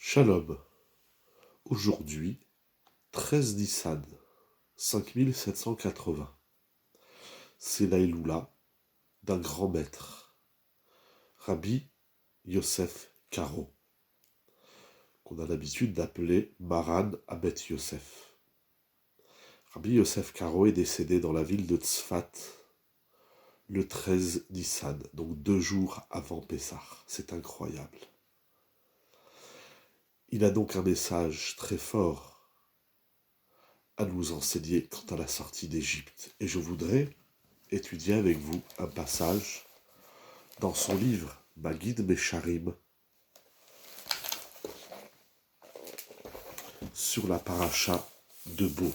Shalom. Aujourd'hui, 13 Nissan, 5780. C'est l'Aïloula d'un grand maître, Rabbi Yosef Karo, qu'on a l'habitude d'appeler Maran Abet Yosef. Rabbi Yosef Karo est décédé dans la ville de Tzfat le 13 Nissan, donc 2 jours avant Pessah. C'est incroyable. Il a donc un message très fort à nous enseigner quant à la sortie d'Égypte. Et je voudrais étudier avec vous un passage dans son livre Maggid Mesharim sur la paracha de Bo.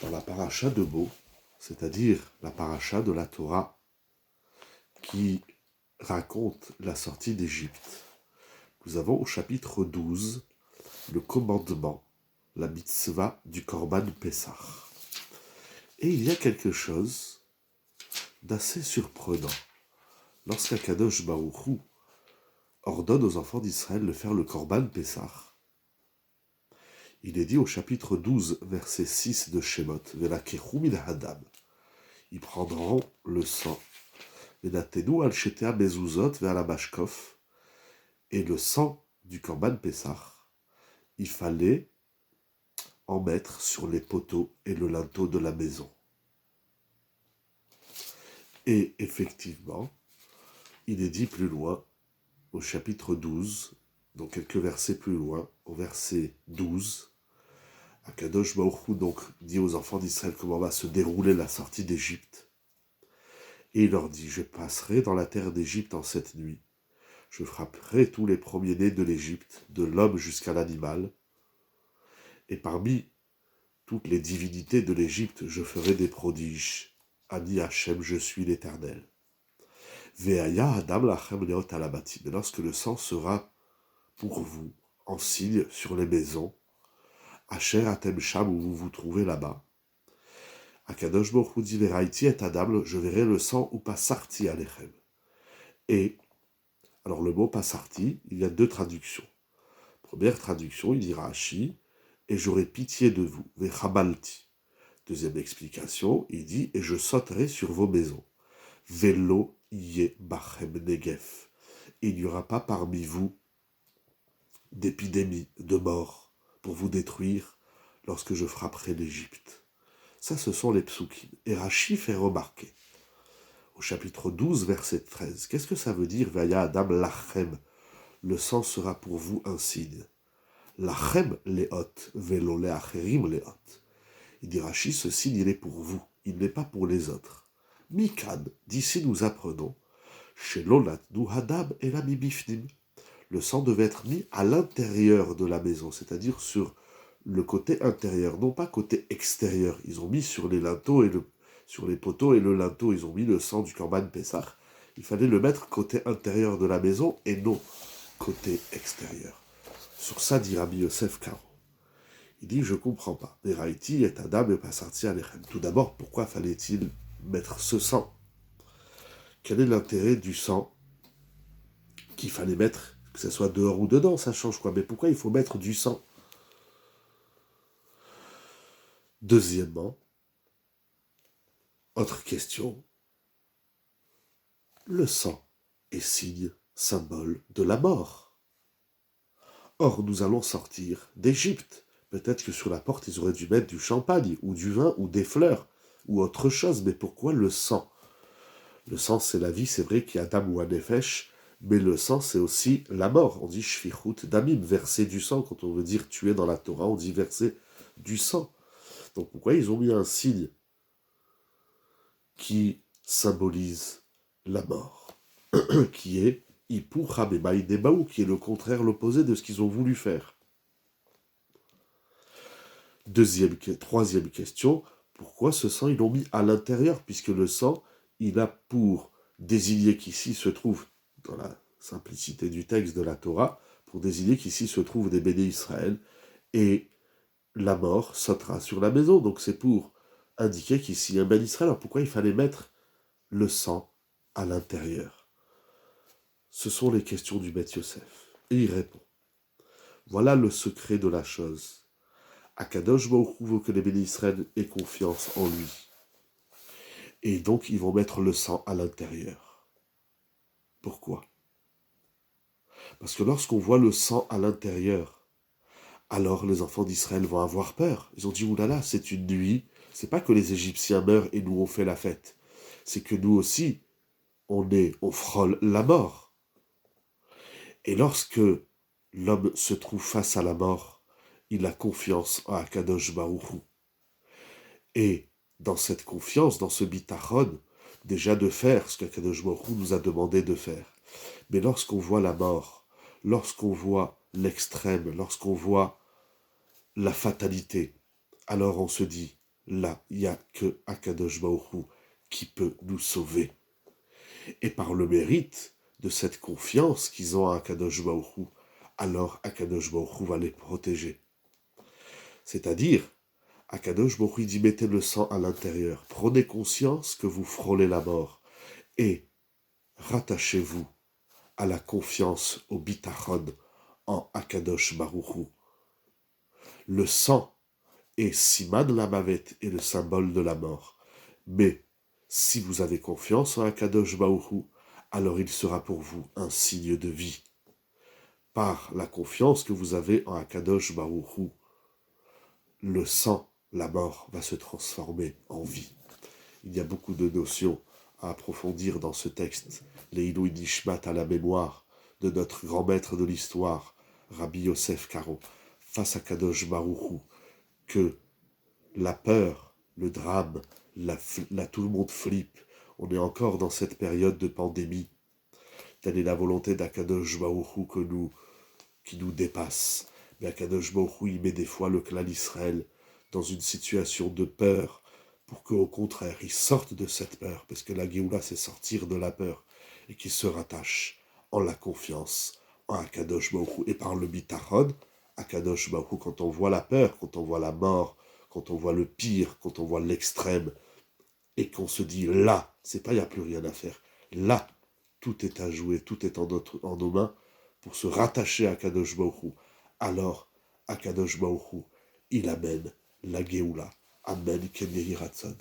Dans la paracha de Bo, c'est-à-dire la paracha de la Torah qui raconte la sortie d'Égypte, nous avons au chapitre 12 le commandement, la mitzvah du Korban Pessah. Et il y a quelque chose d'assez surprenant. Lorsqu'Akadosh Baruch Hu ordonne aux enfants d'Israël de faire le Korban Pessah, il est dit au chapitre 12, verset 6 de Shemot, Velakechu min hadam, ils prendront le sang, Venatenu al shetea mezuzot ve'al hamashkof, et le sang du Korban Pessah, il fallait en mettre sur les poteaux et le linteau de la maison. Et effectivement, il est dit plus loin, au chapitre 12, donc quelques versets plus loin, au verset 12, Akadosh Baruch Hu donc dit aux enfants d'Israël comment va se dérouler la sortie d'Égypte. Et il leur dit, je passerai dans la terre d'Égypte en cette nuit. Je frapperai tous les premiers-nés de l'Égypte, de l'homme jusqu'à l'animal. Et parmi toutes les divinités de l'Égypte, je ferai des prodiges. Ani Hachem, je suis l'Éternel. Ve'aya Adam lachem leot alabatim. Et lorsque le sang sera pour vous en signe sur les maisons, Asher atem sham, où vous vous trouvez là-bas, Akadosh Baruch Hu dit Veraiti et Adam, je verrai le sang ou pasarti alechem. Et, alors le mot pasarti, il y a 2 traductions. Première traduction, il dit Rashi, et j'aurai pitié de vous, vechabalti. Deuxième explication, il dit, et je sauterai sur vos maisons. Velo iye bachem negef. Il n'y aura pas parmi vous d'épidémie, de mort, pour vous détruire lorsque je frapperai l'Égypte. Ça, ce sont les psukim. Et Rashi fait remarquer, au chapitre 12, verset 13, qu'est-ce que ça veut dire, Vaya Adam lachem, le sang sera pour vous un signe. Lachem leot, velo leacherim leot. Il dit Rashi, ce signe, il est pour vous, il n'est pas pour les autres. Mikan, d'ici nous apprenons, Shelolat nu hadam elami bifnim. Le sang devait être mis à l'intérieur de la maison, c'est-à-dire sur le côté intérieur, non pas côté extérieur. Ils ont mis sur les linteaux et sur les poteaux et le linteau, ils ont mis le sang du Korban Pessah. Il fallait le mettre côté intérieur de la maison et non côté extérieur. Sur ça dit Rabbi Yosef Karo. Il dit, je ne comprends pas. Veraiti et Adam et pasarti alechem. Tout d'abord, pourquoi fallait-il mettre ce sang? Quel est l'intérêt du sang qu'il fallait mettre? Que ce soit dehors ou dedans, ça change quoi. Mais pourquoi il faut mettre du sang? Deuxièmement, autre question, le sang est signe, symbole de la mort. Or, nous allons sortir d'Égypte. Peut-être que sur la porte, ils auraient dû mettre du champagne, ou du vin, ou des fleurs, ou autre chose. Mais pourquoi le sang? Le sang, c'est la vie, c'est vrai qu'il y a Adam ou un nefesh, mais le sang, c'est aussi la mort. On dit shfichut damim, verser du sang. Quand on veut dire tuer dans la Torah, on dit verser du sang. Donc pourquoi ils ont mis un signe qui symbolise la mort, qui est Ipur Hamemaï Debaou, qui est le contraire, l'opposé de ce qu'ils ont voulu faire. Troisième question, pourquoi ce sang ils l'ont mis à l'intérieur, puisque le sang, il a pour désigner qu'ici se trouve, dans la simplicité du texte de la Torah, pour désigner qu'ici se trouvent des béné Israël, et la mort sautera sur la maison. Donc c'est pour indiquer qu'ici il y a un ben Israël. Alors pourquoi il fallait mettre le sang à l'intérieur? Ce sont les questions du Beth Yosef. Et il répond. Voilà le secret de la chose. Akadosh Baruch Hu veut que les bénis Israël aient confiance en lui. Et donc, ils vont mettre le sang à l'intérieur. Pourquoi? Parce que lorsqu'on voit le sang à l'intérieur, alors les enfants d'Israël vont avoir peur. Ils ont dit, oulala, c'est une nuit. C'est pas que les Égyptiens meurent et nous on fait la fête. C'est que nous aussi, on frôle la mort. Et lorsque l'homme se trouve face à la mort, il a confiance en Akadosh Baruch Hu. Et dans cette confiance, dans ce bitachon, déjà de faire ce qu'Akadosh Baruch Hu nous a demandé de faire. Mais lorsqu'on voit la mort, lorsqu'on voit l'extrême, lorsqu'on voit la fatalité, alors on se dit, là, il n'y a que Akadosh Baruch Hu qui peut nous sauver. Et par le mérite de cette confiance qu'ils ont à Akadosh Baruch Hu, alors Akadosh Baruch Hu va les protéger. C'est-à-dire, Akadosh Baruch Hu dit, mettez le sang à l'intérieur, prenez conscience que vous frôlez la mort, et rattachez-vous à la confiance, au bitachon, en Akadosh Baruch Hu. Le sang est Siman la Mavet, est le symbole de la mort. Mais si vous avez confiance en Akadosh Baruch Hu, alors il sera pour vous un signe de vie. Par la confiance que vous avez en Akadosh Baruch Hu, le sang, la mort, va se transformer en vie. Il y a beaucoup de notions à approfondir dans ce texte. Les Ilouï Nishmat à la mémoire de notre grand maître de l'histoire, Rabbi Yosef Karo, face à Kadosh Baruch Hu, que la peur, le drame, tout le monde flippe. On est encore dans cette période de pandémie. Telle est la volonté d'Akadosh Baruch Hu qui nous dépasse. Mais Akadosh Baruch Hu, il met des fois le clan d'Israël dans une situation de peur pour qu'au contraire, ils sortent de cette peur, parce que la Géoula, c'est sortir de la peur, et qu'ils se rattachent en la confiance, en Akadosh Baruch Hu. Et par le bitachon, Akadosh Baruch Hu, quand on voit la peur, quand on voit la mort, quand on voit le pire, quand on voit l'extrême, et qu'on se dit là, c'est pas il n'y a plus rien à faire, là, tout est à jouer, tout est en nos mains, pour se rattacher à Akadosh Baruch Hu. Alors, Akadosh Baruch Hu, il amène la Géoula. Amen, Ken Yehi Ratzon.